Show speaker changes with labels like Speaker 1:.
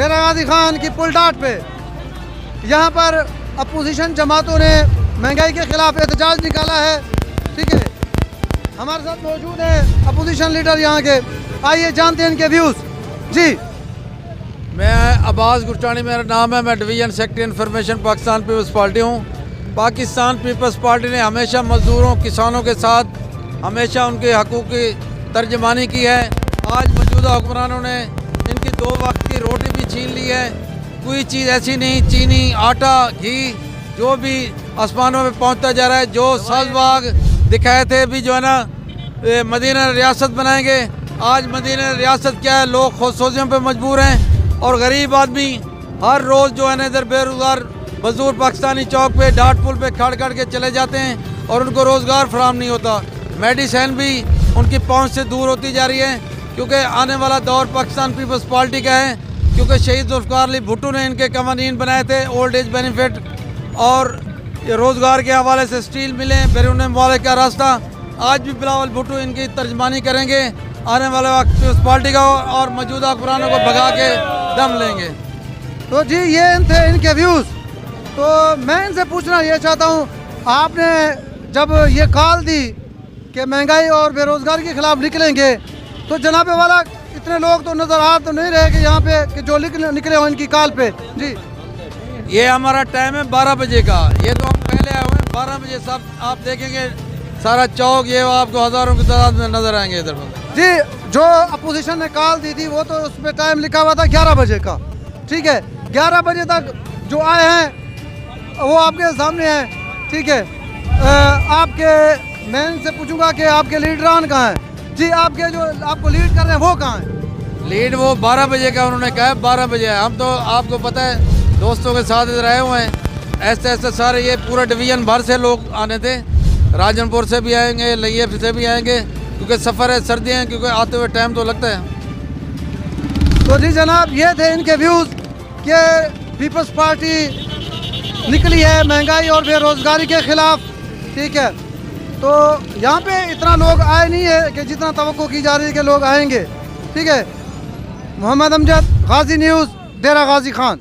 Speaker 1: डेरा गाजी खान की पुलडाट पे यहाँ पर अपोजिशन जमातों ने महंगाई के खिलाफ एहतजाज निकाला है। ठीक है, हमारे साथ मौजूद है अपोजिशन लीडर यहाँ के, आइए जानते हैं इनके व्यूज़। जी,
Speaker 2: मैं अब्बास गुरचानी मेरा नाम है, मैं division secretary information Pakistan Peoples Party हूँ। पाकिस्तान पीपल्स पार्टी ने हमेशा मजदूरों किसानों के साथ हमेशा उनके हकूक़ की तर्जमानी की है। आज मौजूदा हुक्मरानों ने इनकी 2 वक्त की रोटी भी छीन ली है। कोई चीज़ ऐसी नहीं, चीनी, आटा, घी जो भी आसमानों में पहुंचता जा रहा है। जो सालबाग दिखाए थे भी जो है ना मदीना रियासत बनाएंगे, आज मदीना रियासत क्या है, लोग खुदसोजियों पे मजबूर हैं और गरीब आदमी हर रोज़ जो है ना इधर बेरोज़गार मजदूर पाकिस्तानी चौक पे डाट पुल पे खड़ खड़ के चले जाते हैं और उनको रोज़गार फराहम नहीं होता। मेडिसिन भी उनकी पहुंच से दूर होती जा रही है, क्योंकि आने वाला दौर पाकिस्तान पीपल्स पार्टी का है। क्योंकि शहीद जुल्फ़िकार अली भुट्टो ने इनके कवानीन बनाए थे, ओल्ड एज बेनिफिट और रोज़गार के हवाले से स्टील मिलें, बैरून मुल्क का रास्ता। आज भी बिलावल भुट्टो इनकी तर्जमानी करेंगे आने वाले वक्त पीपल्स पार्टी का और मौजूदा हुक्मरानों को भगा के दम लेंगे।
Speaker 1: तो जी ये थे इनके व्यूज़। तो मैं इनसे पूछना ये चाहता हूँ, आपने जब ये कॉल दी कि महंगाई और बेरोज़गारी के खिलाफ निकलेंगे, तो जनाबे वाला इतने लोग तो नज़र आ तो नहीं रहे कि यहाँ पे कि जो निकले हो इनकी कॉल पे। जी,
Speaker 2: ये हमारा टाइम है 12 बजे का, ये तो हम पहले आए हुए हैं 12 बजे। सब आप देखेंगे सारा चौक ये आपको हज़ारों की तादाद में नज़र आएंगे इधर पर।
Speaker 1: जी, जो अपोजिशन ने कॉल दी थी वो तो उस पर टाइम लिखा हुआ था 11 बजे का। ठीक है, 11 बजे तक जो आए हैं वो आपके सामने हैं। ठीक है, आपके मैं इनसे पूछूंगा कि आपके लीडरान कहाँ हैं। जी, आपके जो आपको लीड कर रहे हैं वो कहाँ हैं?
Speaker 2: लीड वो 12 बजे का उन्होंने कहा है, 12 बजे। हम तो आपको पता है दोस्तों के साथ इधर आए हुए हैं। ऐसे ऐसे सारे ये पूरा डिवीज़न भर से लोग आने थे, राजनपुर से भी आएंगे, लैयफ से भी आएंगे, क्योंकि सफ़र है, सर्दियाँ हैं, क्योंकि आते हुए टाइम तो लगता है।
Speaker 1: तो जी जनाब, ये थे इनके व्यूज़ कि पीपल्स पार्टी निकली है महंगाई और बेरोज़गारी के ख़िलाफ़। ठीक है, तो यहाँ पे इतना लोग आए नहीं है कि जितना तवक्को की जा रही है कि लोग आएंगे। ठीक है, मोहम्मद अमजद, गाजी न्यूज़, डेरा गाजी खान।